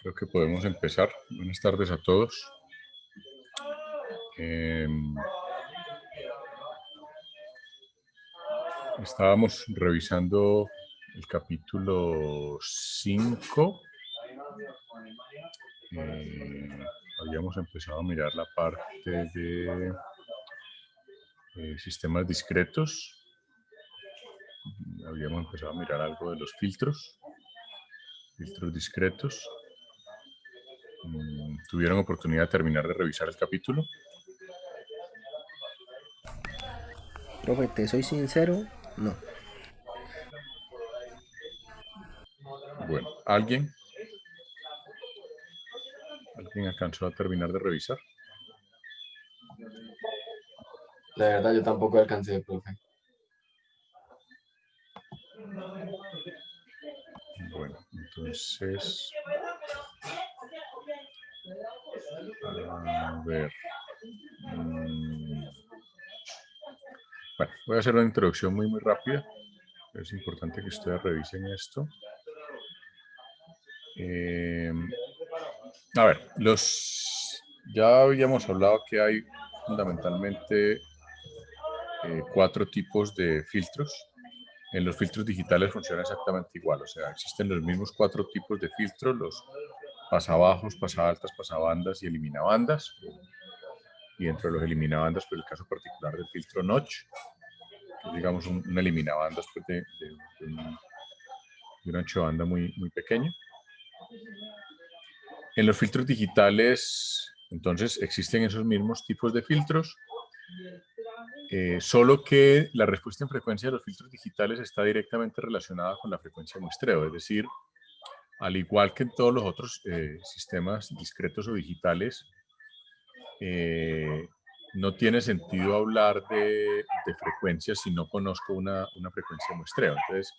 Creo que podemos empezar. Buenas tardes a todos. Estábamos revisando el capítulo 5. Habíamos empezado a mirar la parte de sistemas discretos. Habíamos empezado a mirar algo de los filtros discretos. ¿Tuvieron oportunidad de terminar de revisar el capítulo? Profe, te soy sincero, no. Bueno, ¿alguien alcanzó a terminar de revisar? La verdad, yo tampoco alcancé, profe. Bueno, entonces, a ver. Bueno, voy a hacer una introducción muy rápida. Es importante que ustedes revisen esto. A ver, ya habíamos hablado que hay fundamentalmente 4 tipos de filtros. En los filtros digitales funciona exactamente igual, o sea, existen los mismos 4 tipos de filtros, los pasabajos, pasaaltas, pasabandas y eliminabandas. Y dentro de los eliminabandas, pues el caso particular del filtro notch, que es, digamos, un eliminabandas pues, de un ancho de banda muy pequeño. En los filtros digitales, entonces, existen esos mismos tipos de filtros, solo que la respuesta en frecuencia de los filtros digitales está directamente relacionada con la frecuencia de muestreo, es decir, al igual que en todos los otros sistemas discretos o digitales, no tiene sentido hablar de frecuencias si no conozco una frecuencia de muestreo. Entonces,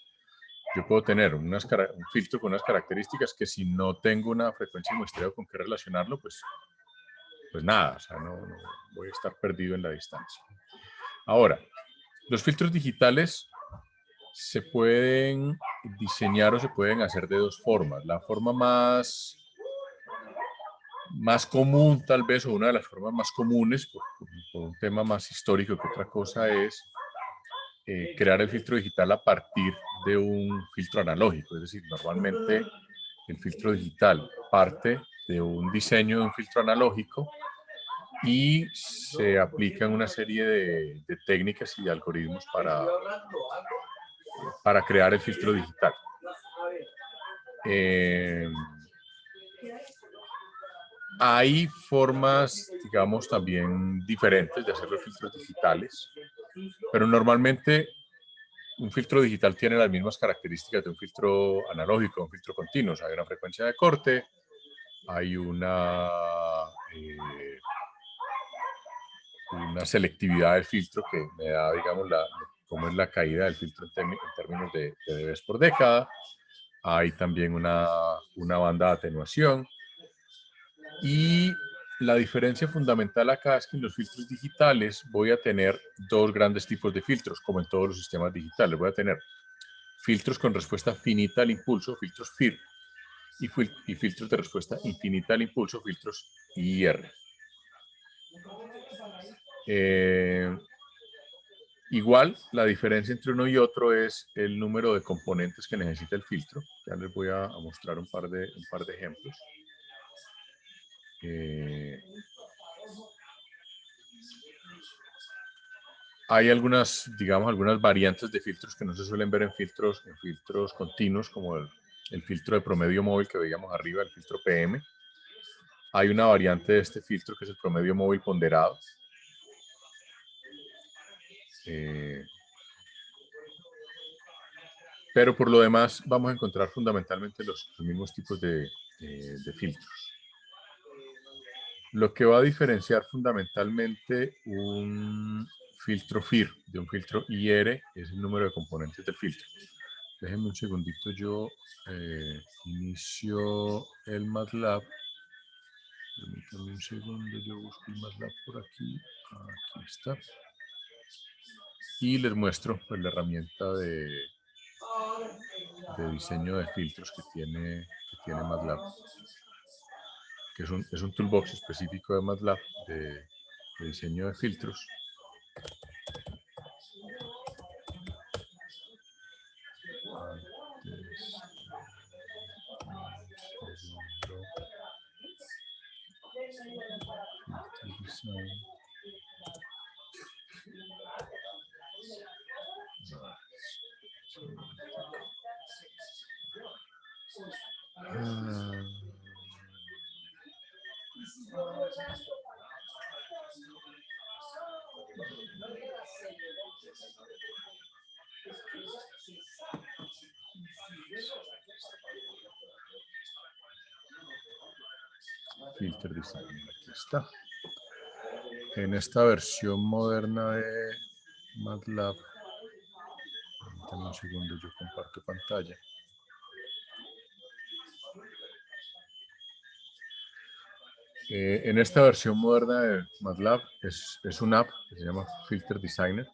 yo puedo tener un filtro con unas características que si no tengo una frecuencia de muestreo con qué relacionarlo, pues nada, o sea, no voy a estar perdido en la distancia. Ahora, los filtros digitales se pueden diseñar o se pueden hacer de 2 formas. La forma más común, tal vez, o una de las formas más comunes, por un tema más histórico que otra cosa, es crear el filtro digital a partir de un filtro analógico. Es decir, normalmente el filtro digital parte de un diseño de un filtro analógico y se aplican una serie de técnicas y de algoritmos para crear el filtro digital. Hay formas, digamos, también diferentes de hacer los filtros digitales, pero normalmente un filtro digital tiene las mismas características de un filtro analógico, un filtro continuo. O sea, hay una frecuencia de corte, hay una selectividad del filtro que me da, digamos, cómo es la caída del filtro en términos de dB por década. Hay también una banda de atenuación. Y la diferencia fundamental acá es que en los filtros digitales voy a tener 2 grandes tipos de filtros, como en todos los sistemas digitales. Voy a tener filtros con respuesta finita al impulso, filtros FIR, y filtros de respuesta infinita al impulso, filtros IR. Igual, la diferencia entre uno y otro es el número de componentes que necesita el filtro. Ya les voy a mostrar un par de ejemplos. Hay algunas variantes de filtros que no se suelen ver en filtros continuos, como el filtro de promedio móvil que veíamos arriba, el filtro PM. Hay una variante de este filtro que es el promedio móvil ponderado. Pero por lo demás vamos a encontrar fundamentalmente los mismos tipos de filtros. Lo que va a diferenciar fundamentalmente un filtro FIR de un filtro IR es el número de componentes del filtro. Déjenme un segundito, yo inicio el MATLAB. Permítanme un segundo, yo busco el MATLAB por aquí. Aquí está. Y les muestro pues, la herramienta de de diseño de filtros que tiene MATLAB, que es un toolbox específico de MATLAB de diseño de filtros. Filter Design, aquí está. En esta versión moderna de MATLAB, permítanme un segundo, yo comparto pantalla. En esta versión moderna de MATLAB es una app que se llama Filter Designer.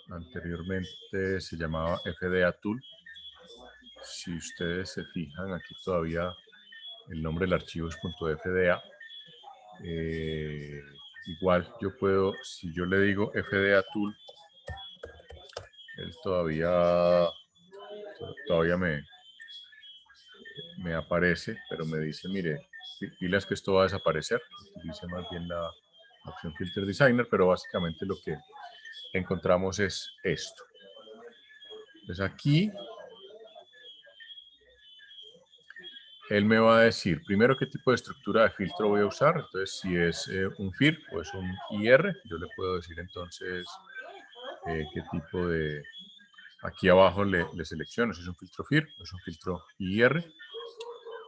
Anteriormente se llamaba FDA Tool. Si ustedes se fijan, aquí todavía el nombre del archivo es .fda. Igual yo puedo, si yo le digo FDA Tool, él todavía me aparece, pero me dice, mire, pilas que esto va a desaparecer. Utilice más bien la opción Filter Designer, pero básicamente lo que encontramos es esto. Entonces aquí él me va a decir primero qué tipo de estructura de filtro voy a usar. Entonces si es un FIR o es un IR, yo le puedo decir entonces qué tipo de... Aquí abajo le selecciono si es un filtro FIR o es un filtro IR.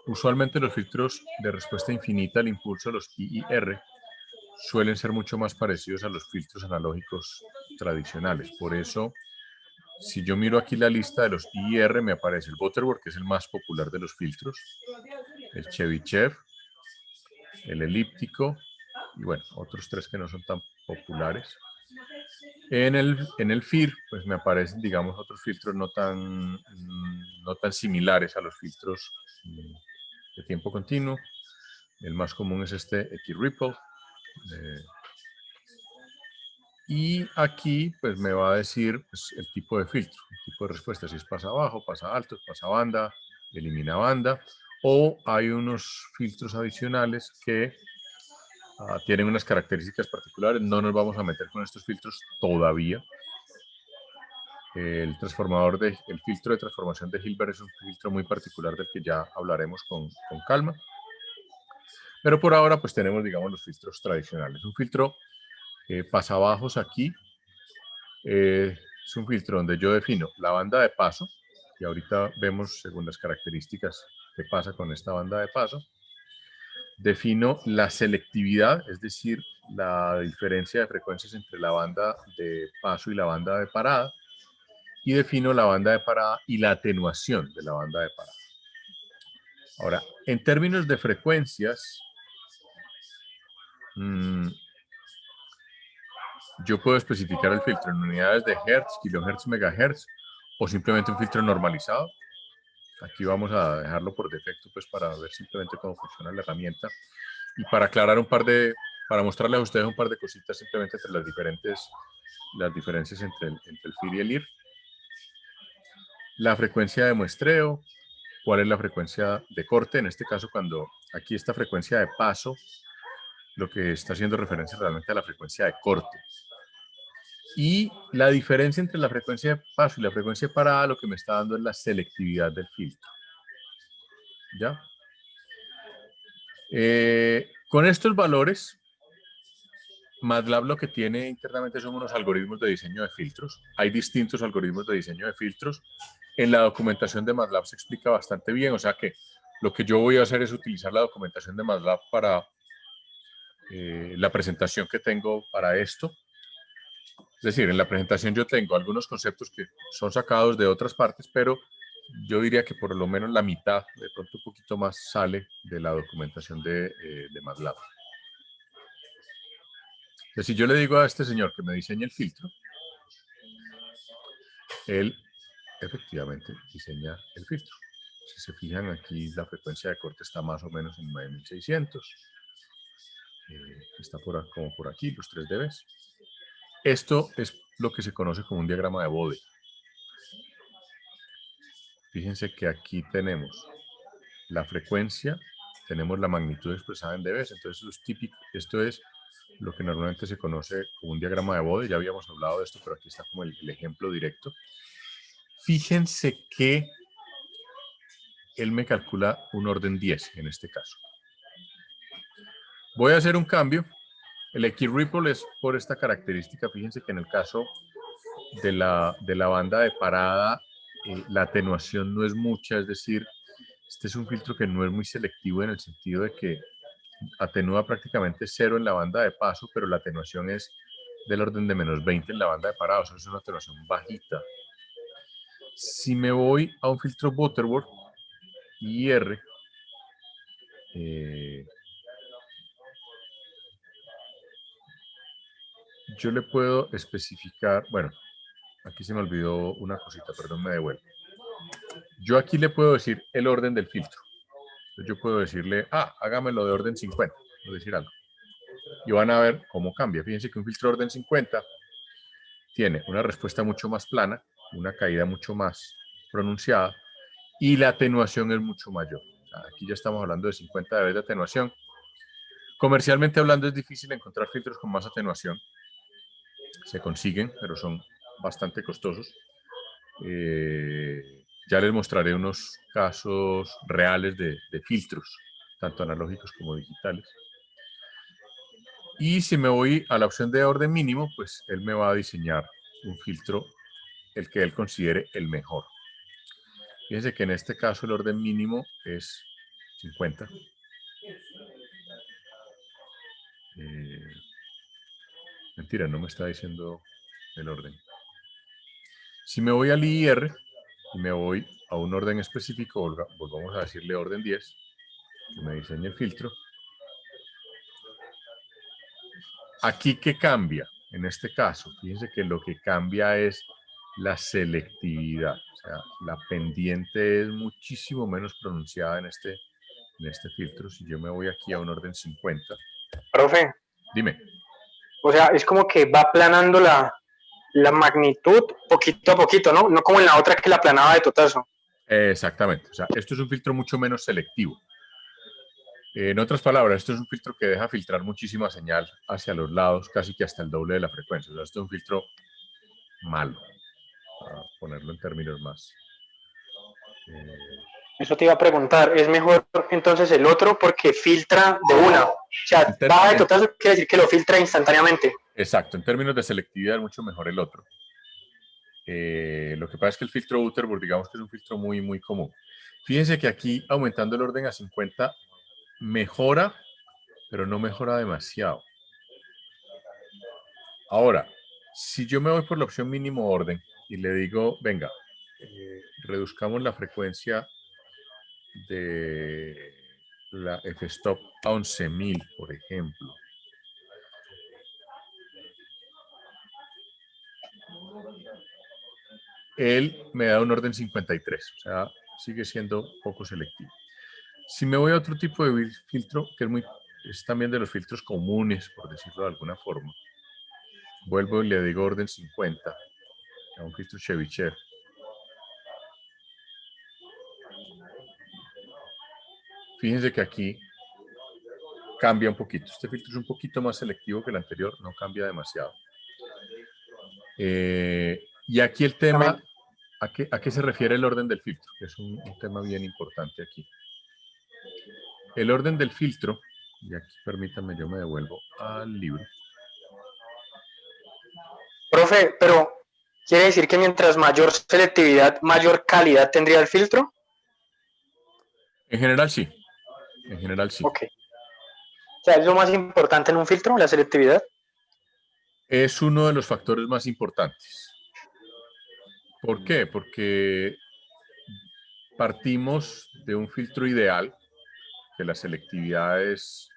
Usualmente los filtros de respuesta infinita al impulso, los IIR, suelen ser mucho más parecidos a los filtros analógicos tradicionales. Por eso, si yo miro aquí la lista de los IIR, me aparece el Butterworth, que es el más popular de los filtros, el Chebyshev, el elíptico, y bueno, otros tres que no son tan populares. En el FIR, pues me aparecen, digamos, otros filtros no tan similares a los filtros de tiempo continuo. El más común es este X-Ripple. Y aquí pues me va a decir pues, el tipo de filtro, el tipo de respuesta, si es pasa bajo, pasa alto, pasa banda, elimina banda, o hay unos filtros adicionales que tienen unas características particulares. No nos vamos a meter con estos filtros todavía. El filtro de transformación de Hilbert es un filtro muy particular del que ya hablaremos con calma. Pero por ahora pues tenemos, digamos, los filtros tradicionales. Un filtro pasabajos aquí es un filtro donde yo defino la banda de paso, y ahorita vemos según las características qué pasa con esta banda de paso. Defino la selectividad, es decir, la diferencia de frecuencias entre la banda de paso y la banda de parada, y defino la banda de parada y la atenuación de la banda de parada. Ahora, en términos de frecuencias, yo puedo especificar el filtro en unidades de hertz, kilohertz, megahertz, o simplemente un filtro normalizado. Aquí vamos a dejarlo por defecto, pues para ver simplemente cómo funciona la herramienta y para aclarar para mostrarles a ustedes un par de cositas simplemente entre las diferencias entre el FIR y el IR. La frecuencia de muestreo, cuál es la frecuencia de corte, en este caso cuando aquí esta frecuencia de paso, lo que está haciendo referencia realmente a la frecuencia de corte. Y la diferencia entre la frecuencia de paso y la frecuencia de parada, lo que me está dando es la selectividad del filtro. ¿Ya? Con estos valores, MATLAB lo que tiene internamente son unos algoritmos de diseño de filtros. Hay distintos algoritmos de diseño de filtros. En la documentación de MATLAB se explica bastante bien, o sea que lo que yo voy a hacer es utilizar la documentación de MATLAB para la presentación que tengo para esto. Es decir, en la presentación yo tengo algunos conceptos que son sacados de otras partes, pero yo diría que por lo menos la mitad, de pronto un poquito más, sale de la documentación de MATLAB. Entonces, si yo le digo a este señor que me diseñe el filtro, él efectivamente diseña el filtro. Si se fijan aquí, la frecuencia de corte está más o menos en 9600. Está como por aquí, los 3 dB. Esto es lo que se conoce como un diagrama de Bode. Fíjense que aquí tenemos la frecuencia, tenemos la magnitud expresada en dB, entonces eso es típico, esto es lo que normalmente se conoce como un diagrama de Bode, ya habíamos hablado de esto, pero aquí está como el ejemplo directo. Fíjense que él me calcula un orden 10 en este caso. Voy a hacer un cambio. El X-Ripple es por esta característica. Fíjense que en el caso de la banda de parada, la atenuación no es mucha, es decir, este es un filtro que no es muy selectivo en el sentido de que atenúa prácticamente 0 en la banda de paso, pero la atenuación es del orden de menos 20 en la banda de parada, o sea, es una atenuación bajita. Si me voy a un filtro Butterworth IR, yo le puedo especificar, bueno, aquí se me olvidó una cosita, perdón, me devuelvo. Yo aquí le puedo decir el orden del filtro. Entonces yo puedo decirle, hágamelo de orden 50, por decir algo. Y van a ver cómo cambia. Fíjense que un filtro de orden 50 tiene una respuesta mucho más plana, una caída mucho más pronunciada y la atenuación es mucho mayor. O sea, aquí ya estamos hablando de 50 dB de atenuación. Comercialmente hablando es difícil encontrar filtros con más atenuación. Se consiguen, pero son bastante costosos. Ya les mostraré unos casos reales de filtros, tanto analógicos como digitales. Y si me voy a la opción de orden mínimo, pues él me va a diseñar un filtro, el que él considere el mejor. Fíjense que en este caso el orden mínimo es 50. Mentira, no me está diciendo el orden. Si me voy al IR y me voy a un orden específico, volvamos a decirle orden 10, que me diseñe el filtro. Aquí, ¿qué cambia? En este caso, fíjense que lo que cambia es la selectividad. O sea, la pendiente es muchísimo menos pronunciada en este filtro. Si yo me voy aquí a un orden 50. Profe, Dime. o sea, es como que va aplanando la magnitud poquito a poquito, ¿no? No como en la otra que la aplanaba de totazo. Exactamente. O sea, esto es un filtro mucho menos selectivo. En otras palabras, esto es un filtro que deja filtrar muchísima señal hacia los lados, casi que hasta el doble de la frecuencia. O sea, esto es un filtro malo, para ponerlo en términos más. Eso te iba a preguntar, ¿es mejor entonces el otro porque filtra de una? O sea, baja de totazo quiere decir que lo filtra instantáneamente. Exacto, en términos de selectividad es mucho mejor el otro. Lo que pasa es que el filtro Butterworth, digamos que es un filtro muy, muy común. Fíjense que aquí, aumentando el orden a 50, mejora, pero no mejora demasiado. Ahora, si yo me voy por la opción mínimo orden y le digo, venga, reduzcamos la frecuencia de la f-stop a 11.000, por ejemplo. Él me da un orden 53, o sea, sigue siendo poco selectivo. Si me voy a otro tipo de filtro, que es también de los filtros comunes, por decirlo de alguna forma, vuelvo y le digo orden 50, a un filtro Chebyshev. Fíjense que aquí cambia un poquito. Este filtro es un poquito más selectivo que el anterior, no cambia demasiado. Y aquí el tema, ¿a qué se refiere el orden del filtro? Que es un tema bien importante aquí. El orden del filtro, y aquí permítanme, yo me devuelvo al libro. Profe, pero ¿quiere decir que mientras mayor selectividad, mayor calidad tendría el filtro? En general sí. En general sí. Ok. O sea, ¿es lo más importante en un filtro, la selectividad? Es uno de los factores más importantes. ¿Por qué? Porque partimos de un filtro ideal, que la selectividad es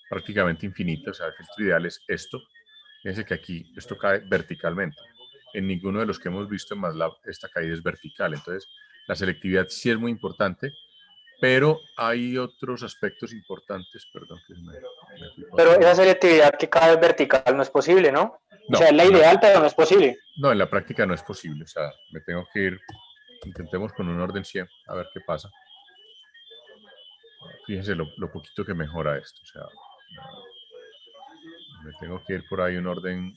prácticamente infinita, o sea, el filtro ideal es esto. Fíjense que aquí esto cae verticalmente. en ninguno de los que hemos visto en MATLAB esta caída es vertical. Entonces, la selectividad sí es muy importante, pero hay otros aspectos importantes, perdón. Pero esa selectividad que cada vez vertical no es posible, ¿no? O sea, es la ideal, pero no es posible. No, en la práctica no es posible. O sea, me tengo que ir, intentemos con un orden 100, a ver qué pasa. Fíjense lo poquito que mejora esto. O sea, me tengo que ir por ahí un orden,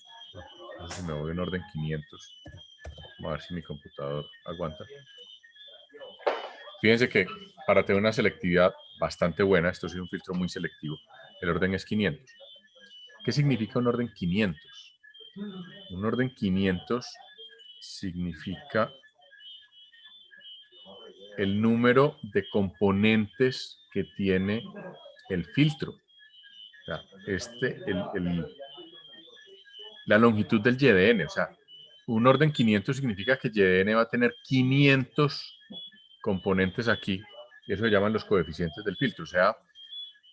no sé si me voy un orden 500. Vamos a ver si mi computador aguanta. Fíjense que para tener una selectividad bastante buena, esto es un filtro muy selectivo, el orden es 500. ¿Qué significa un orden 500? Un orden 500 significa el número de componentes que tiene el filtro. O sea, la longitud del YDN. O sea, un orden 500 significa que YDN va a tener 500 componentes aquí. Eso se llaman los coeficientes del filtro. O sea,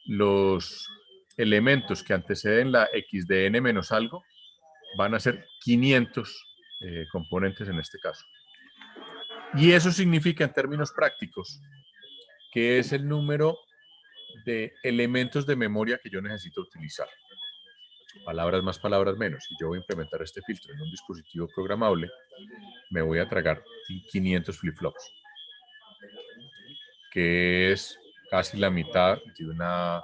los elementos que anteceden la XDN menos algo van a ser 500 componentes en este caso. Y eso significa en términos prácticos que es el número de elementos de memoria que yo necesito utilizar. Palabras más, palabras menos. Si yo voy a implementar este filtro en un dispositivo programable, me voy a tragar 500 flip-flops, que es casi la mitad de una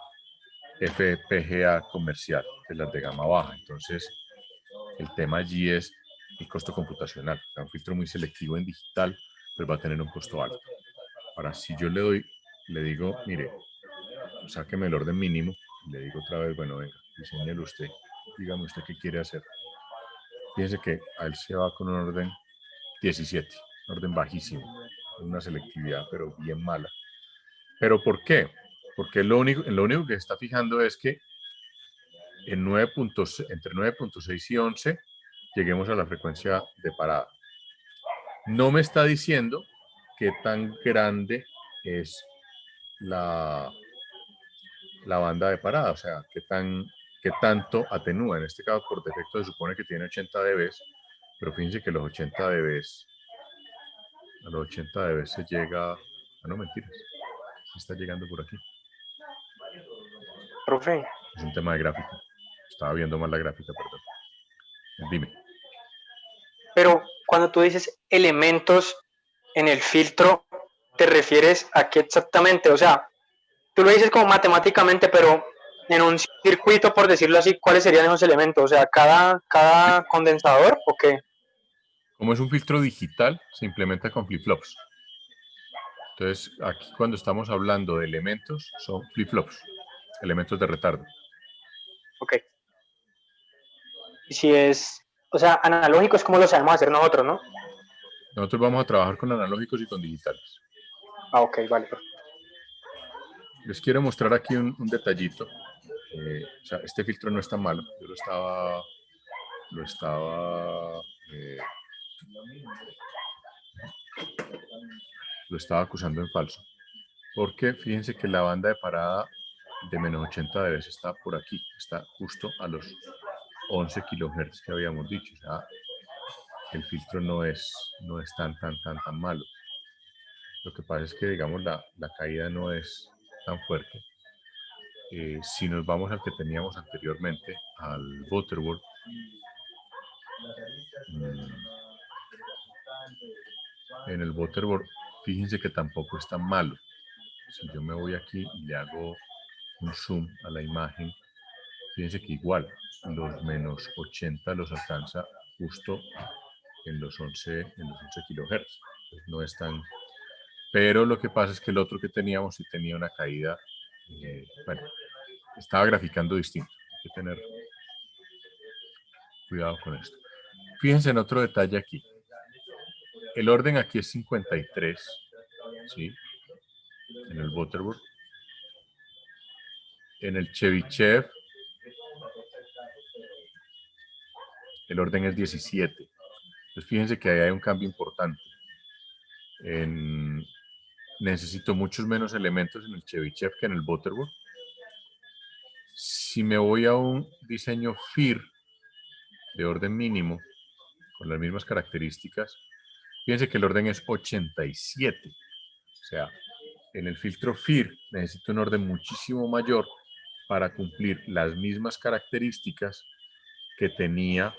FPGA comercial, de las de gama baja. Entonces, el tema allí es el costo computacional. O sea, un filtro muy selectivo en digital, pues va a tener un costo alto. Ahora, si yo le digo, mire, sáqueme el orden mínimo, le digo otra vez, bueno, venga, diseñelo usted, dígame usted qué quiere hacer. Fíjense que a él se va con un orden 17, un orden bajísimo, una selectividad, pero bien mala. ¿Pero por qué? Porque lo único que se está fijando es que en entre 9.6 y 11 lleguemos a la frecuencia de parada. No me está diciendo qué tan grande es la banda de parada, o sea, qué tanto atenúa. En este caso, por defecto, se supone que tiene 80 dB, pero fíjense que los 80 dB, a los 80 dB se llega, no mentiras, se está llegando por aquí. Profe. Es un tema de gráfica. Estaba viendo mal la gráfica, perdón. Dime. Pero cuando tú dices elementos en el filtro, ¿te refieres a qué exactamente? O sea, tú lo dices como matemáticamente, pero en un circuito, por decirlo así, ¿cuáles serían esos elementos? O sea, ¿cada condensador o qué? Como es un filtro digital, se implementa con flip-flops. Entonces, aquí cuando estamos hablando de elementos, son flip-flops, elementos de retardo. Ok. Y si es, o sea, analógico es como lo sabemos hacer nosotros, ¿no? Nosotros vamos a trabajar con analógicos y con digitales. Ah, ok, vale. Les quiero mostrar aquí un detallito. O sea, este filtro no es tan malo. Yo lo estaba acusando en falso. Porque fíjense que la banda de parada de menos 80 dB está por aquí. Está justo a los 11 kHz que habíamos dicho. O sea, el filtro no es tan malo. Lo que pasa es que, digamos, la caída no es tan fuerte. Si nos vamos al que teníamos anteriormente, al Butterworth, en el Butterworth, fíjense que tampoco es tan malo. Si yo me voy aquí y le hago un zoom a la imagen, fíjense que igual los menos 80 los alcanza justo en los 11 kHz. No es tan... Pero lo que pasa es que el otro que teníamos sí tenía una caída, bueno, estaba graficando distinto. Hay que tener cuidado con esto. Fíjense en otro detalle aquí. El orden aquí es 53, ¿sí? En el Butterworth. En el Chebyshev, el orden es 17. Entonces fíjense que ahí hay un cambio importante. Necesito muchos menos elementos en el Chebyshev que en el Butterworth. Si me voy a un diseño FIR de orden mínimo, con las mismas características. Fíjense que el orden es 87. O sea, en el filtro FIR necesito un orden muchísimo mayor para cumplir las mismas características que tenía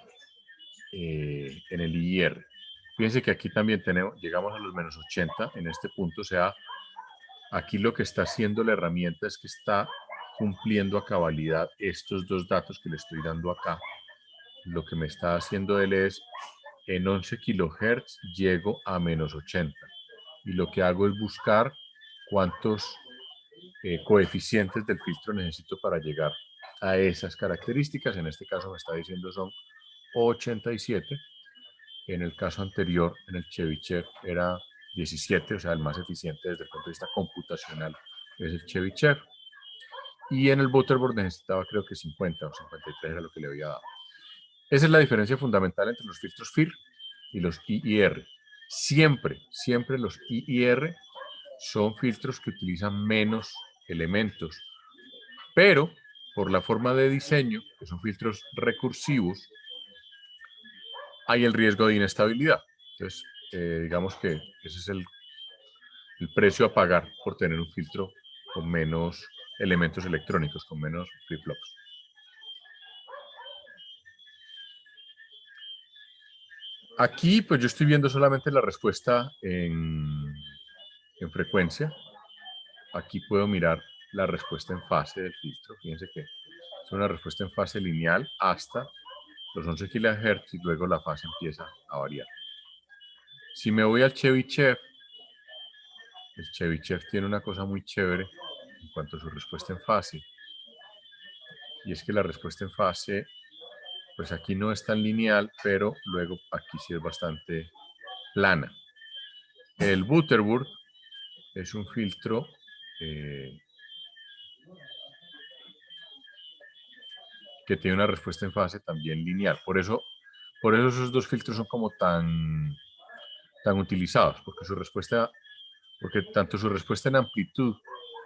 en el IR. Fíjense que aquí también llegamos a los menos 80 en este punto, o sea, aquí lo que está haciendo la herramienta es que está cumpliendo a cabalidad estos dos datos que le estoy dando acá. Lo que me está haciendo él es, en 11 kilohertz llego a menos 80. Y lo que hago es buscar cuántos coeficientes del filtro necesito para llegar a esas características. En este caso me está diciendo son 87. En el caso anterior, en el Chebyshev, era 17, o sea, el más eficiente desde el punto de vista computacional es el Chebyshev. Y en el Butterboard necesitaba creo que 50 o 53 era lo que le había dado. Esa es la diferencia fundamental entre los filtros FIR y los IIR. Siempre, siempre los IIR son filtros que utilizan menos elementos, pero por la forma de diseño, que son filtros recursivos, hay el riesgo de inestabilidad. Entonces, digamos que ese es el precio a pagar por tener un filtro con menos elementos electrónicos, con menos flip-flops. Aquí, pues yo estoy viendo solamente la respuesta en frecuencia. Aquí puedo mirar la respuesta en fase del filtro. Fíjense que es una respuesta en fase lineal hasta los 11 kHz y luego la fase empieza a variar. Si me voy al Chebyshev, el Chebyshev tiene una cosa muy chévere en cuanto a su respuesta en fase. Y es que la respuesta en fase, pues aquí no es tan lineal, pero luego aquí sí es bastante plana. El Butterboard es un filtro que tiene una respuesta en fase también lineal. Por eso esos dos filtros son como tan utilizados, porque tanto su respuesta en amplitud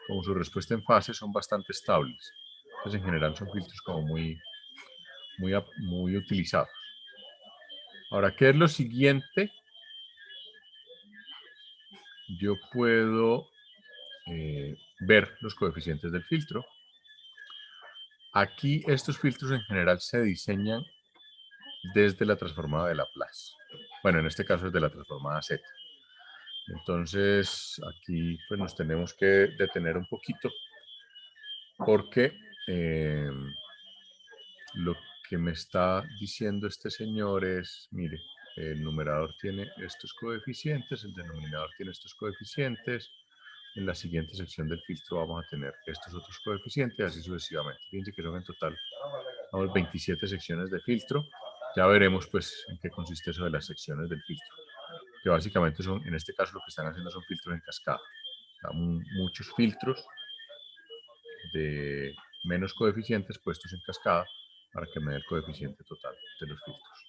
como su respuesta en fase son bastante estables. Entonces, en general, son filtros como muy utilizados. Ahora, ¿qué es lo siguiente? Yo puedo ver los coeficientes del filtro. Aquí estos filtros en general se diseñan desde la transformada de Laplace. Bueno, en este caso es de la transformada Z. Entonces, aquí pues nos tenemos que detener un poquito porque lo que me está diciendo este señor es, mire, el numerador tiene estos coeficientes, el denominador tiene estos coeficientes, en la siguiente sección del filtro vamos a tener estos otros coeficientes, así sucesivamente. Fíjense que son en total 27 secciones de filtro. Ya veremos pues en qué consiste eso de las secciones del filtro, que básicamente son, en este caso lo que están haciendo son filtros en cascada. O sea, muchos filtros de menos coeficientes puestos en cascada para que me dé el coeficiente total de los filtros.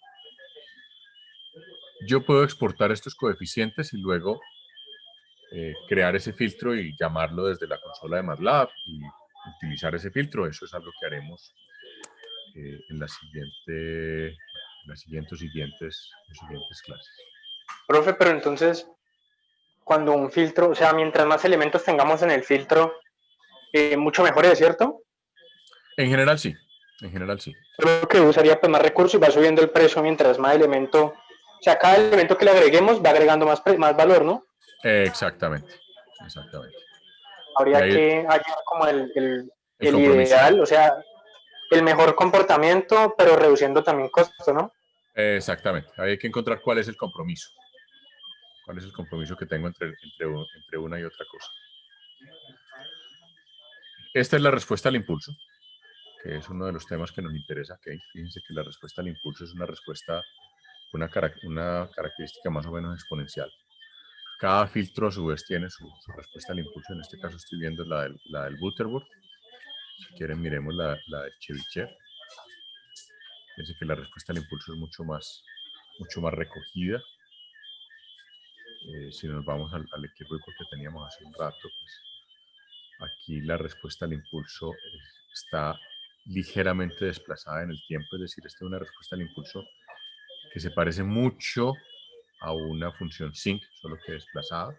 Yo puedo exportar estos coeficientes y luego crear ese filtro y llamarlo desde la consola de MATLAB y utilizar ese filtro. Eso es algo que haremos en las siguientes clases. Profe, pero entonces, cuando un filtro, o sea, mientras más elementos tengamos en el filtro, mucho mejor es, ¿cierto? En general sí, en general sí. Creo que usaría pues más recursos y va subiendo el precio mientras más elemento, o sea, cada elemento que le agreguemos va agregando más valor, ¿no? Exactamente, exactamente. Habría que hallar como el compromiso. ideal, o sea, el mejor comportamiento, pero reduciendo también costos, ¿no? Exactamente, hay que encontrar cuál es el compromiso. ¿Cuál es el compromiso que tengo entre una y otra cosa? Esta es la respuesta al impulso, que es uno de los temas que nos interesa. Okay. Fíjense que la respuesta al impulso es una respuesta, una característica más o menos exponencial. Cada filtro a su vez tiene su respuesta al impulso. En este caso estoy viendo la del Butterboard. Si quieren miremos la del Chebyshev. Fíjense que la respuesta al impulso es mucho más recogida. Si nos vamos al equivoco que teníamos hace un rato, pues aquí la respuesta al impulso está ligeramente desplazada en el tiempo, es decir, esta es una respuesta al impulso que se parece mucho a una función sinc, solo que desplazada.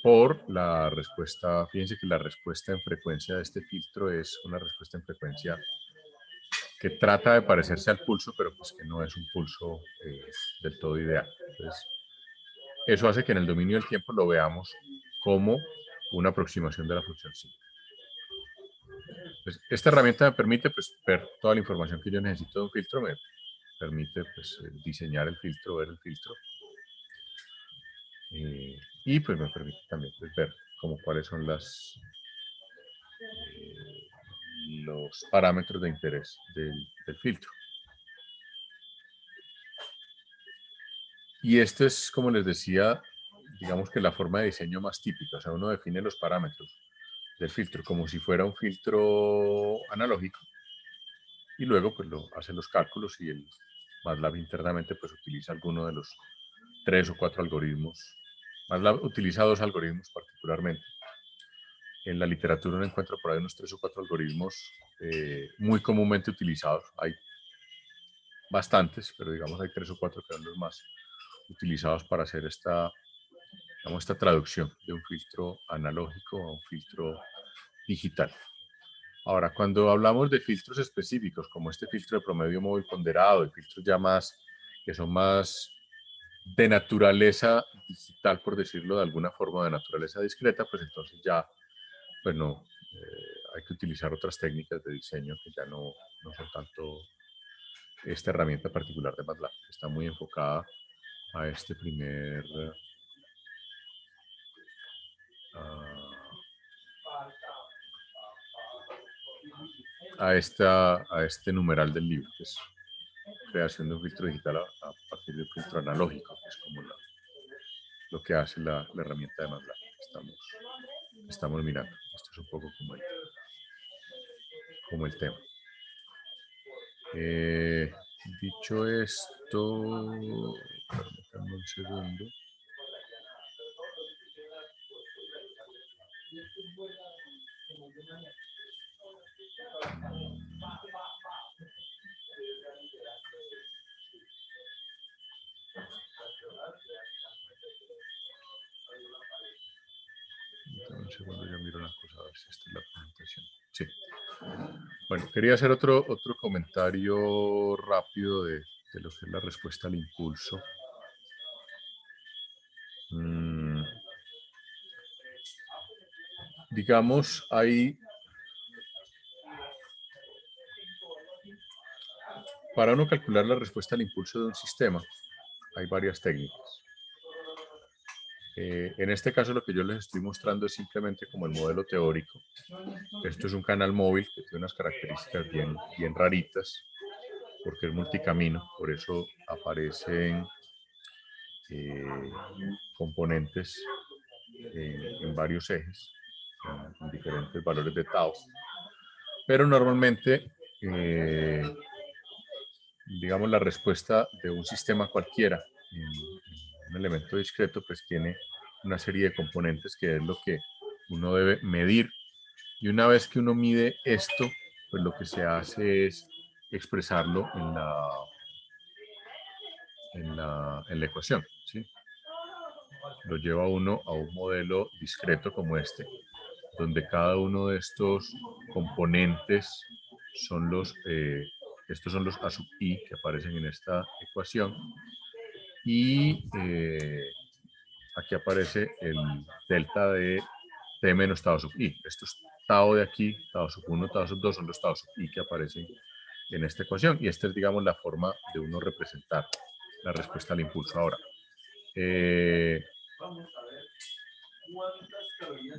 Por la respuesta, fíjense que la respuesta en frecuencia de este filtro es una respuesta en frecuencia que trata de parecerse al pulso, pero pues que no es un pulso del todo ideal. Entonces, eso hace que en el dominio del tiempo lo veamos como una aproximación de la función sinc. Pues, esta herramienta me permite pues, ver toda la información que yo necesito de un filtro, me permite pues, diseñar el filtro, ver el filtro, y pues me permite también pues, ver como cuáles son los parámetros de interés del filtro. Y esto es, como les decía, digamos que la forma de diseño más típica. O sea, uno define los parámetros del filtro como si fuera un filtro analógico y luego pues hace los cálculos y el MATLAB internamente pues utiliza alguno de los 3 o 4 algoritmos. MATLAB utiliza 2 algoritmos particularmente. En la literatura uno encuentra por ahí unos 3 o 4 algoritmos muy comúnmente utilizados. Hay bastantes, pero digamos hay 3 o 4 que son los más utilizados para hacer esta traducción de un filtro analógico a un filtro digital. Ahora, cuando hablamos de filtros específicos, como este filtro de promedio móvil ponderado, y filtros ya más, que son más de naturaleza digital, por decirlo de alguna forma, de naturaleza discreta, pues entonces ya, pues no, hay que utilizar otras técnicas de diseño que ya no son tanto esta herramienta particular de MATLAB, que está muy enfocada a este primer a este numeral del libro, que es creación de un filtro digital a partir de un filtro analógico, que es como lo que hace la herramienta de MATLAB que estamos mirando. Esto es un poco como el tema. Dicho esto, permítanme un segundo. Un segundo, yo miro una cosa, a ver si esta es la presentación. Sí. Bueno, quería hacer otro comentario rápido de lo que es la respuesta al impulso. Digamos, para uno calcular la respuesta al impulso de un sistema, hay varias técnicas. En este caso lo que yo les estoy mostrando es simplemente como el modelo teórico. Esto es un canal móvil que tiene unas características bien raritas, porque es multicamino, por eso aparecen componentes en varios ejes, en diferentes valores de tau. Pero normalmente, digamos, la respuesta de un sistema cualquiera, un elemento discreto, pues tiene una serie de componentes que es lo que uno debe medir. Y una vez que uno mide esto, pues lo que se hace es expresarlo en la ecuación, ¿sí? Lo lleva uno a un modelo discreto como este, donde cada uno de estos componentes son estos son los A sub i que aparecen en esta ecuación, y aquí aparece el delta de t menos tau sub i. Estos tau de aquí, tau sub 1, tau sub 2 son los tau sub i que aparecen en esta ecuación, y esta es, digamos, la forma de uno representar la respuesta al impulso. Ahora,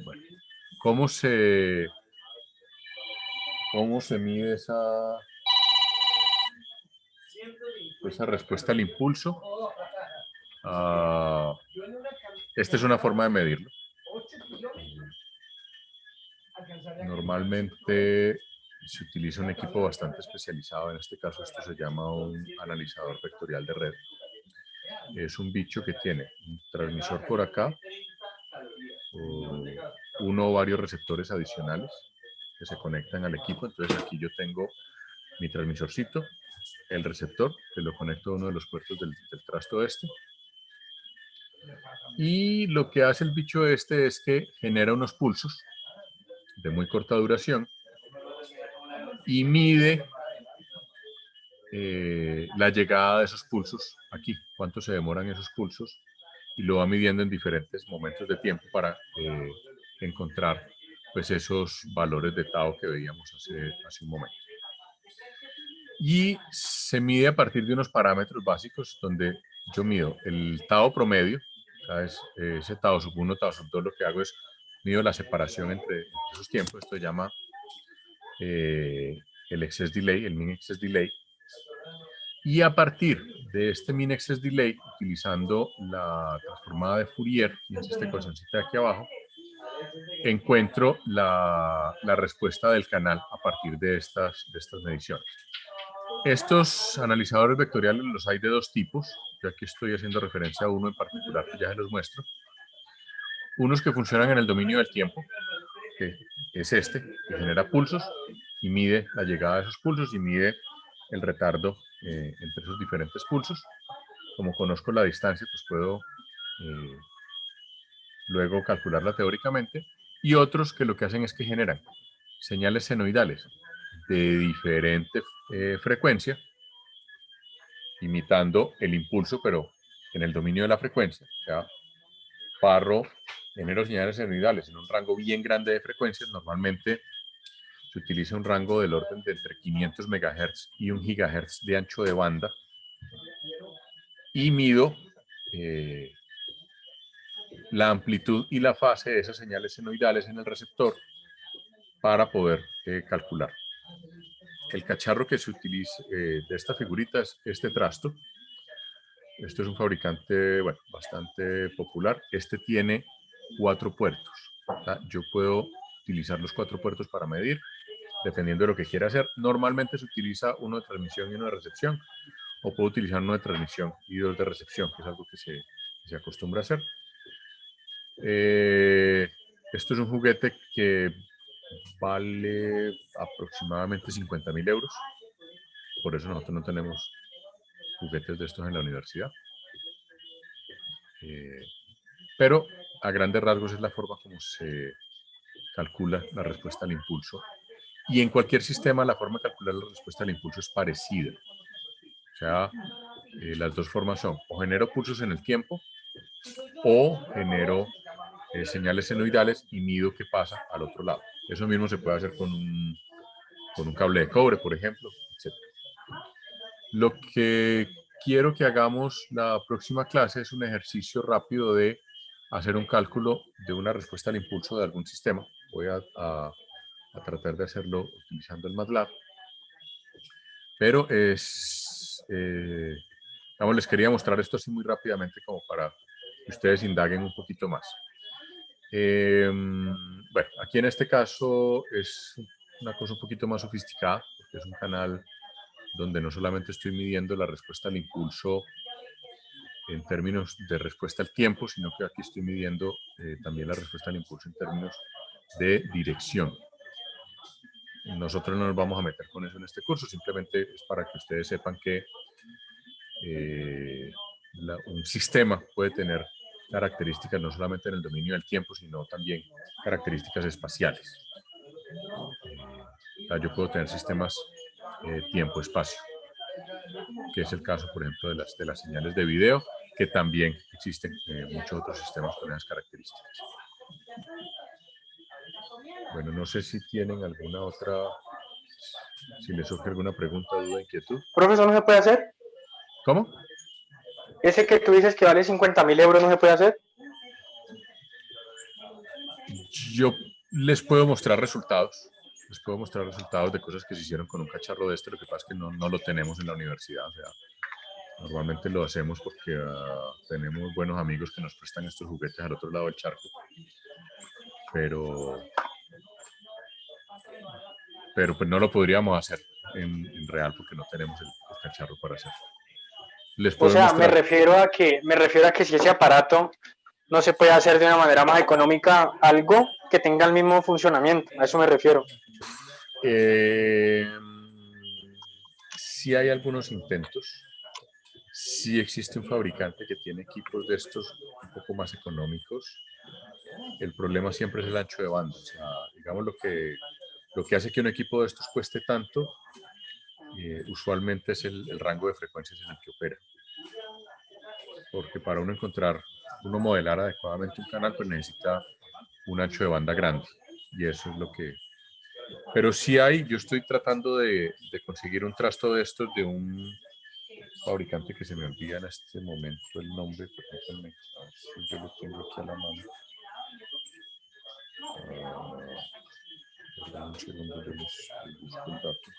bueno, ¿cómo se mide esa respuesta al impulso? Esta es una forma de medirlo. Normalmente se utiliza un equipo bastante especializado. En este caso, esto se llama un analizador vectorial de red. Es un bicho que tiene un transmisor por acá, uno o varios receptores adicionales que se conectan al equipo. Entonces aquí yo tengo mi transmisorcito, el receptor, que lo conecto a uno de los puertos del trasto este. Y lo que hace el bicho este es que genera unos pulsos de muy corta duración y mide la llegada de esos pulsos aquí, cuánto se demoran esos pulsos, y lo va midiendo en diferentes momentos de tiempo para encontrar pues esos valores de tau que veíamos hace un momento. Y se mide a partir de unos parámetros básicos donde yo mido el tau promedio, ¿sabes? Ese tau sub 1, tau sub 2, lo que hago es mido la separación entre esos tiempos. Esto se llama el excess delay, el mean excess delay. Y a partir de este mean excess delay, utilizando la transformada de Fourier, y es este ecuacióncita de aquí abajo, encuentro la respuesta del canal a partir de estas mediciones. Estos analizadores vectoriales los hay de dos tipos. Yo aquí estoy haciendo referencia a uno en particular que ya se los muestro. Unos que funcionan en el dominio del tiempo, que es este, que genera pulsos y mide la llegada de esos pulsos y mide el retardo entre esos diferentes pulsos. Como conozco la distancia, pues puedo luego calcularla teóricamente. Y otros que lo que hacen es que generan señales senoidales de diferente frecuencia, imitando el impulso, pero en el dominio de la frecuencia. O sea, Parro genera señales senoidales en un rango bien grande de frecuencias. Normalmente se utiliza un rango del orden de entre 500 MHz y 1 GHz de ancho de banda. Y mido la amplitud y la fase de esas señales senoidales en el receptor para poder calcular. El cacharro que se utiliza de esta figurita es este trasto. Este es un fabricante, bueno, bastante popular. Este tiene 4 puertos. Yo puedo utilizar los 4 puertos para medir, dependiendo de lo que quiera hacer. Normalmente se utiliza uno de transmisión y uno de recepción, o puedo utilizar uno de transmisión y 2 de recepción, que es algo que se acostumbra a hacer. Esto es un juguete que vale aproximadamente 50.000 euros. Por eso nosotros no tenemos juguetes de estos en la universidad. Pero a grandes rasgos es la forma como se calcula la respuesta al impulso. Y en cualquier sistema la forma de calcular la respuesta al impulso es parecida. O sea, las dos formas son o genero pulsos en el tiempo o genero señales senoidales y mido qué pasa al otro lado. Eso mismo se puede hacer con un cable de cobre, por ejemplo, etc. Lo que quiero que hagamos la próxima clase es un ejercicio rápido de hacer un cálculo de una respuesta al impulso de algún sistema. Voy a tratar de hacerlo utilizando el MATLAB. Pero les quería mostrar esto así muy rápidamente como para que ustedes indaguen un poquito más. Bueno, aquí en este caso es una cosa un poquito más sofisticada, porque es un canal donde no solamente estoy midiendo la respuesta al impulso en términos de respuesta al tiempo, sino que aquí estoy midiendo también la respuesta al impulso en términos de dirección. Nosotros no nos vamos a meter con eso en este curso, simplemente es para que ustedes sepan que un sistema puede tener características no solamente en el dominio del tiempo, sino también características espaciales. O sea, yo puedo tener sistemas tiempo-espacio, que es el caso, por ejemplo, de las señales de video, que también existen muchos otros sistemas con esas características. Bueno, no sé si tienen alguna otra, si les surge alguna pregunta, duda, inquietud. ¿Profesor, no se puede hacer? ¿Cómo? Ese que tú dices que vale 50.000 euros, ¿no se puede hacer? Yo les puedo mostrar resultados. Les puedo mostrar resultados de cosas que se hicieron con un cacharro de este. Lo que pasa es que no lo tenemos en la universidad. O sea, normalmente lo hacemos porque tenemos buenos amigos que nos prestan estos juguetes al otro lado del charco. Pero pues no lo podríamos hacer en real porque no tenemos el cacharro para hacerlo. Les puedo mostrar. Me refiero a que si ese aparato no se puede hacer de una manera más económica, algo que tenga el mismo funcionamiento, a eso me refiero. sí hay algunos intentos. Sí existe un fabricante que tiene equipos de estos un poco más económicos. El problema siempre es el ancho de banda. O sea, digamos lo que hace que un equipo de estos cueste tanto, usualmente es el rango de frecuencias en el que opera. Porque para uno modelar adecuadamente un canal, pues necesita un ancho de banda grande. Y eso es lo que... Pero sí hay, yo estoy tratando de conseguir un trasto de estos de un fabricante que se me olvida en este momento el nombre, permítanme, a ver si yo lo tengo aquí a la mano. Perdón, un segundo, yo les busco el dato.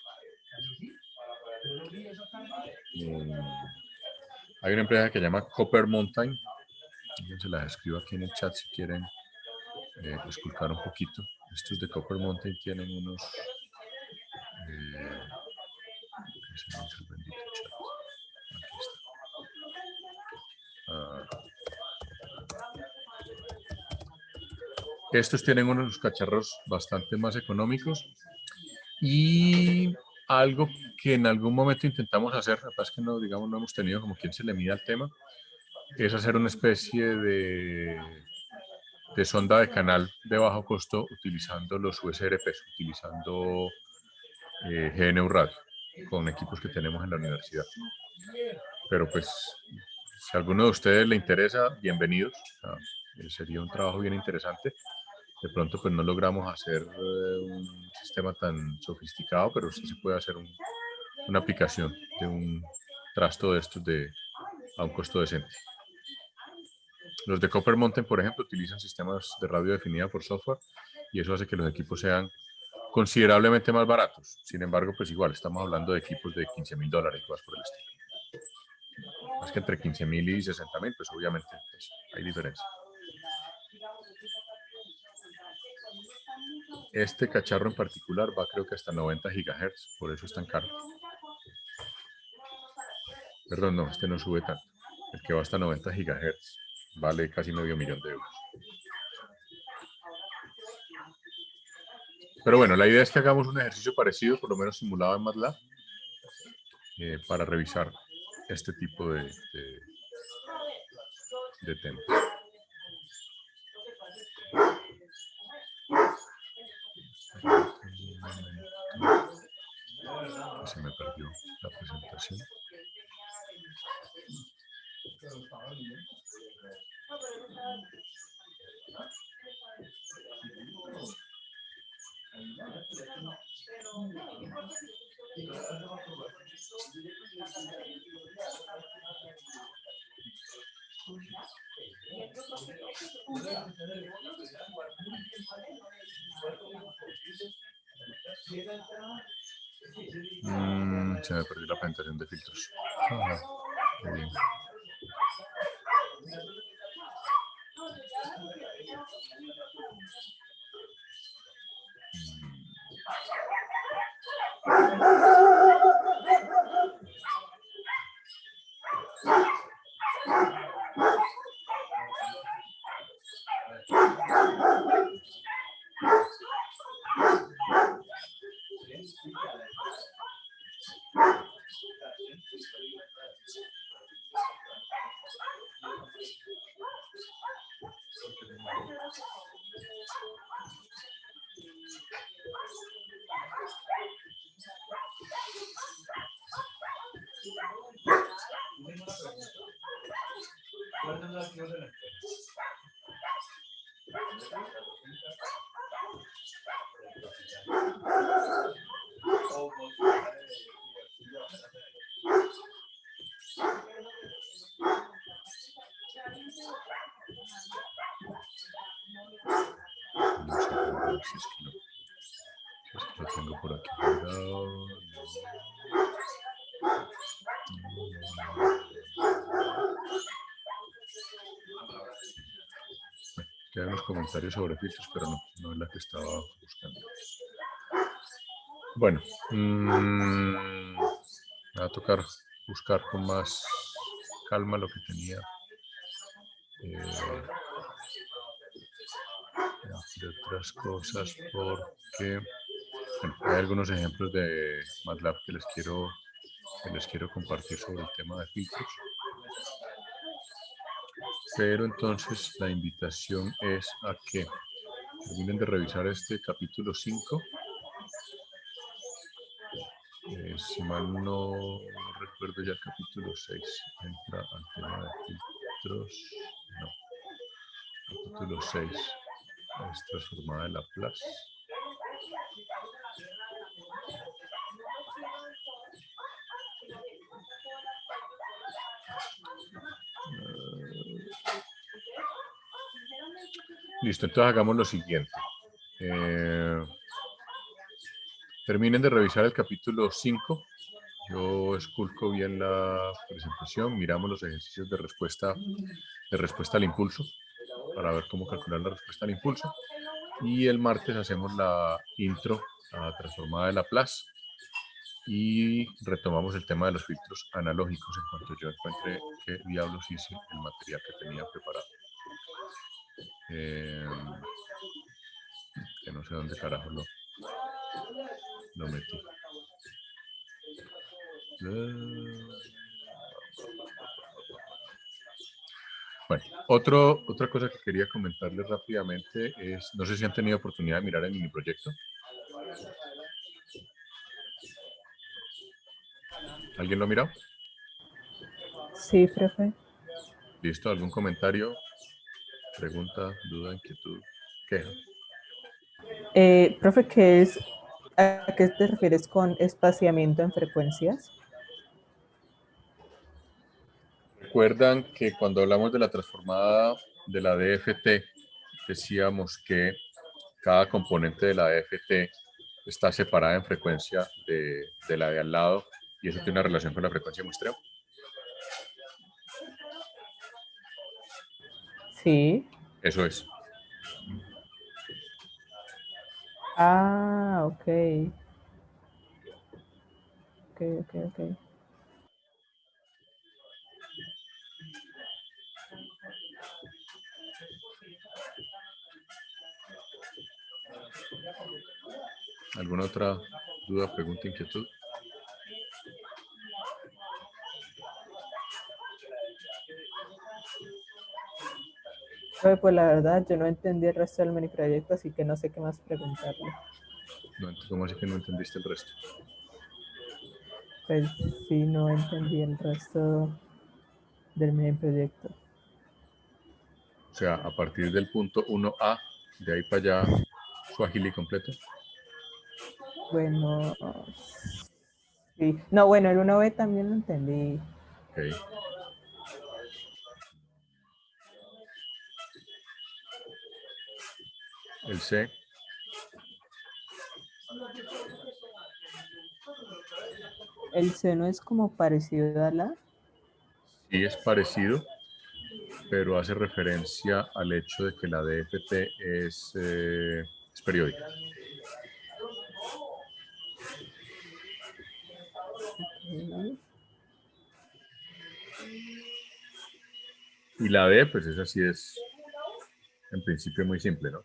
Hay una empresa que se llama Copper Mountain. Se las escribo aquí en el chat si quieren esculcar un poquito. Estos de Copper Mountain tienen unos... ¿qué se me hizo el bendito chat? Aquí está. Estos tienen unos cacharros bastante más económicos y algo que en algún momento intentamos hacer, la verdad es que no, digamos, no hemos tenido como quien se le mida al tema, es hacer una especie de sonda de canal de bajo costo utilizando los USRPs, utilizando GNU Radio, con equipos que tenemos en la universidad. Pero pues, si a alguno de ustedes le interesa, bienvenidos. O sea, sería un trabajo bien interesante. De pronto pues no logramos hacer un sistema tan sofisticado, pero sí se puede hacer una aplicación de un trasto de estos a un costo decente. Los de Copper Mountain, por ejemplo, utilizan sistemas de radio definida por software y eso hace que los equipos sean considerablemente más baratos. Sin embargo, pues igual estamos hablando de equipos de $15,000 y cosas por el estilo. Más que entre 15,000 y 60,000, pues obviamente pues, hay diferencia. Este cacharro en particular va creo que hasta 90 GHz, por eso es tan caro. Perdón, no, este no sube tanto. El que va hasta 90 GHz vale casi $500,000. Pero bueno, la idea es que hagamos un ejercicio parecido, por lo menos simulado en MATLAB, para revisar este tipo de temas. Se me perdió la presentación. Se me perdió la presentación de filtros. Qué bien. No sé, a ver si es que lo tengo por aquí guardado. Quedan los comentarios sobre filtros, pero no es la que estaba buscando. Bueno, me va a tocar buscar con más calma lo que tenía de otras cosas, porque bueno, hay algunos ejemplos de MATLAB que les quiero que les quiero compartir sobre el tema de filtros. Pero entonces la invitación es a que terminen de revisar este capítulo 5. Si mal no recuerdo ya el capítulo 6 entra al tema de filtros. No, capítulo 6 es transformada de Laplace. Listo, entonces hagamos lo siguiente. Terminen de revisar el capítulo 5. Yo esculco bien la presentación, miramos los ejercicios de respuesta al impulso para ver cómo calcular la respuesta al impulso. Y el martes hacemos la intro a transformada de Laplace y retomamos el tema de los filtros analógicos en cuanto yo encuentre qué diablos hice el material que tenía preparado. Que no sé dónde carajo lo metí. Bueno, otra cosa que quería comentarles rápidamente es, no sé si han tenido oportunidad de mirar el mini proyecto. ¿Alguien lo ha mirado? Sí, profe. ¿Listo? ¿Algún comentario, pregunta, duda, inquietud, queja? Profe, ¿a qué te refieres con espaciamiento en frecuencias? Recuerdan que cuando hablamos de la transformada de la DFT, decíamos que cada componente de la DFT está separada en frecuencia de la de al lado y eso tiene una relación con la frecuencia de muestreo. Sí. Eso es. Ah, ok. Ok. ¿Alguna otra duda, pregunta, inquietud? Profe, pues la verdad, yo no entendí el resto del mini proyecto, así que no sé qué más preguntarle. No, ¿cómo así que no entendiste el resto? Pues sí, no entendí el resto del mini proyecto. O sea, a partir del punto 1A, de ahí para allá, su ágil y completo. Bueno, sí. No, bueno, el 1B también lo entendí. Okay. El C. El seno es como parecido a la. Sí es parecido, pero hace referencia al hecho de que la DFT es periódica. Okay. Y la D, pues esa sí es, en principio, muy simple, ¿no?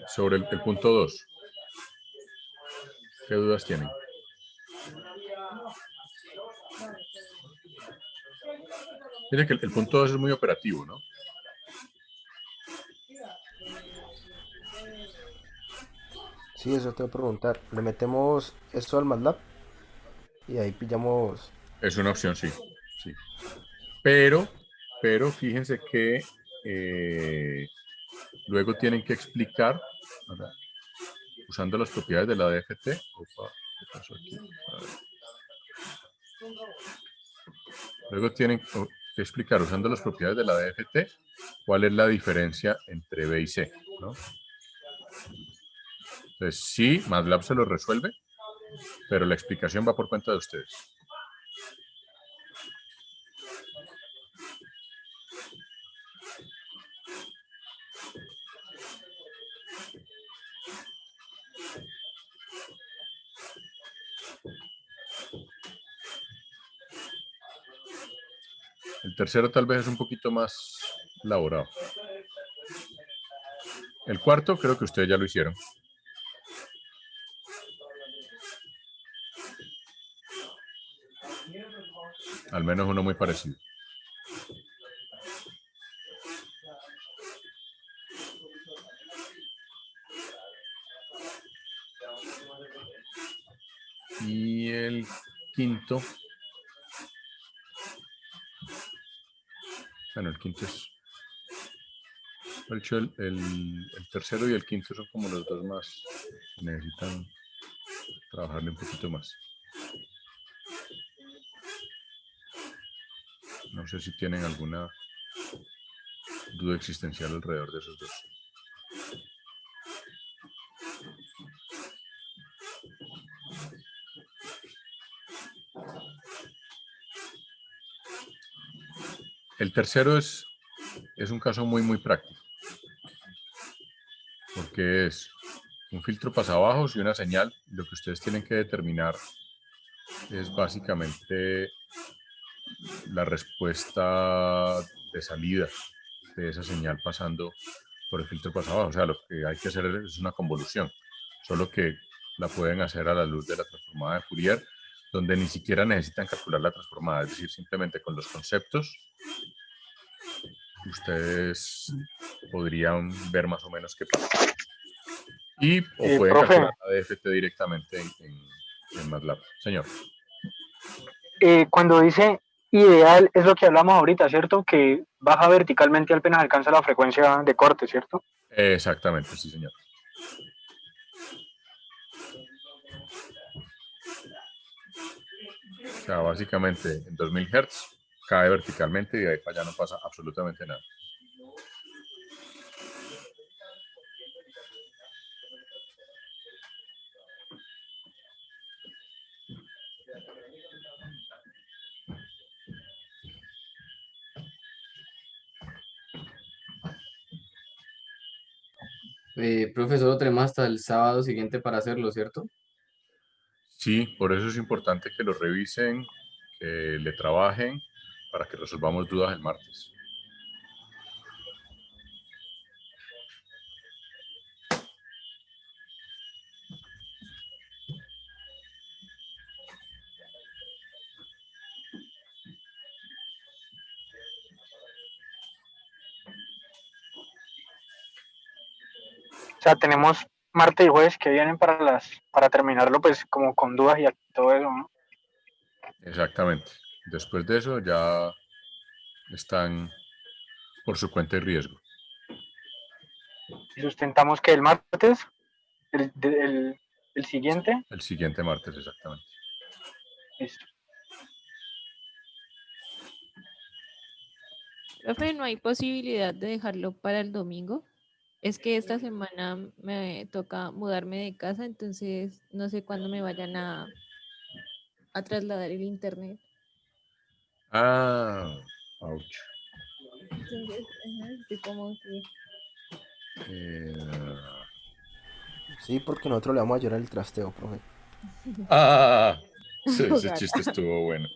Sobre el punto 2, ¿qué dudas tienen? Dice que el punto 2 es muy operativo, ¿no? Sí, eso te voy a preguntar. ¿Le metemos esto al MATLAB? Y ahí pillamos... Es una opción, sí. Sí. Pero fíjense que luego tienen que explicar, ¿verdad? Usando las propiedades de la DFT. Opa, ¿qué pasó aquí? Luego tienen que explicar, usando las propiedades de la DFT, cuál es la diferencia entre B y C, ¿no? Entonces, sí, MATLAB se lo resuelve, pero la explicación va por cuenta de ustedes. El tercero tal vez es un poquito más elaborado. El cuarto creo que ustedes ya lo hicieron. Al menos uno muy parecido. Y el quinto. Bueno, el quinto es. De hecho, el tercero y el quinto son como los dos más. Necesitan trabajarle un poquito más. No sé si tienen alguna duda existencial alrededor de esos dos. El tercero es un caso muy práctico, porque es un filtro pasabajos y una señal. Lo que ustedes tienen que determinar es básicamente la respuesta de salida de esa señal pasando por el filtro pasabajos. O sea, lo que hay que hacer es una convolución, solo que la pueden hacer a la luz de la transformada de Fourier, donde ni siquiera necesitan calcular la transformada, es decir, simplemente con los conceptos ustedes podrían ver más o menos qué pasa. O pueden Profe, calcular la DFT directamente en MATLAB. Señor. cuando dice ideal es lo que hablamos ahorita, ¿cierto? Que baja verticalmente apenas alcanza la frecuencia de corte, ¿cierto? Exactamente, sí, señor. O sea, básicamente en 2000 Hz cae verticalmente y de ahí para allá no pasa absolutamente nada. Profe, solo tenemos hasta el sábado siguiente para hacerlo, ¿cierto? Sí, por eso es importante que lo revisen, que le trabajen para que resolvamos dudas el martes. O sea, tenemos martes y jueves que vienen para terminarlo, pues como con dudas y todo eso, ¿no? Exactamente. Después de eso ya están por su cuenta y riesgo. Y sustentamos que el martes, el, el, el siguiente, El siguiente martes, exactamente. listo. Profe, ¿no hay posibilidad de dejarlo para el domingo? Es que esta semana me toca mudarme de casa, entonces no sé cuándo me vayan a trasladar el internet. Ah, ouch. Entonces, ajá, estoy como que... Eh, Sí, porque nosotros le vamos a llorar el trasteo, profe. sí, ese Ojalá. chiste estuvo bueno.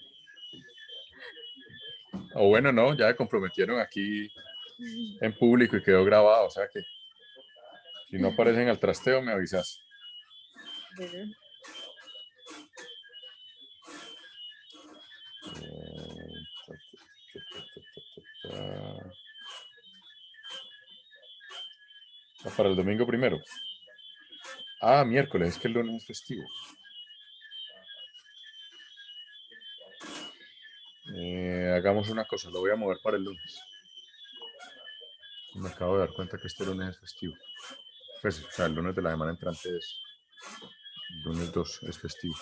O bueno, no, ya me comprometieron aquí en público y quedó grabado, o sea que si no aparecen al trasteo me avisas. Bueno, Para el domingo primero. Ah, miércoles, es que el lunes es festivo. Hagamos una cosa, lo voy a mover para el lunes. Me acabo de dar cuenta que este lunes es festivo. Pues, o sea, el lunes de la semana entrante es. El lunes 2 es festivo.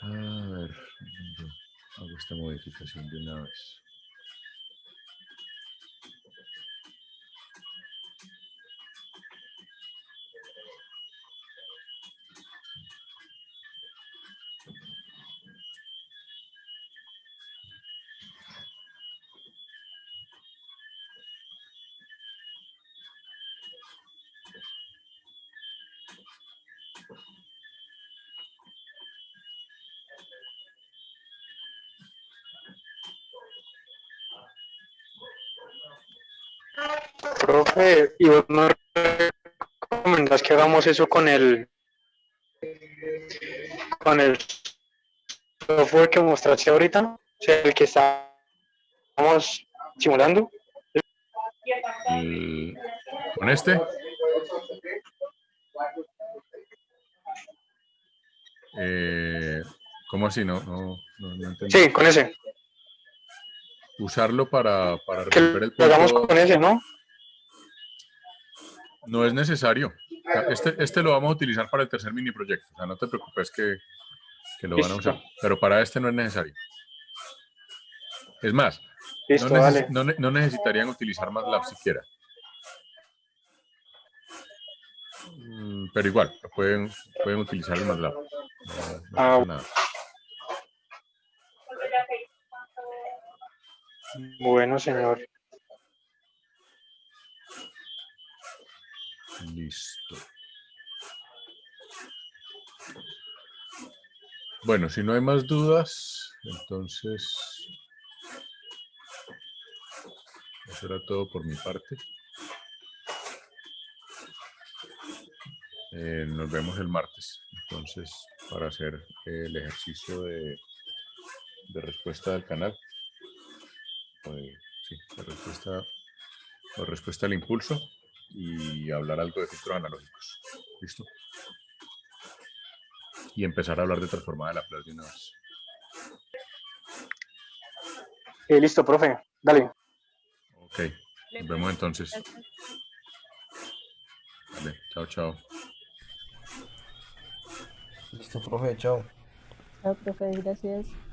A ver, hago esta modificación de una vez. profe, ¿y vos me recomendás que hagamos eso con el software que mostraste ahorita? O sea, el que estamos simulando. Con este. ¿Cómo así? No entendí. Sí, con ese. Usarlo para Que resolver el lo hagamos punto con ese, ¿no? no es necesario. O sea, este lo vamos a utilizar para el tercer mini proyecto. O sea, no te preocupes que lo van a Listo. usar. Pero para este no es necesario. Es más, Listo, dale. no necesitarían utilizar MATLAB siquiera. Pero igual, pueden utilizar el MATLAB. No pasa nada. Bueno, señor. Listo. Bueno, si no hay más dudas, entonces eso era todo por mi parte. Nos vemos el martes, entonces, para hacer el ejercicio de respuesta del canal. Sí, de respuesta al impulso y hablar algo de filtros analógicos. ¿Listo? Y empezar a hablar de transformada de Laplace de una vez. Listo, profe. Dale. Ok, nos vemos entonces. Gracias. Vale, chao. Listo, profe, chao. Chao, profe, gracias.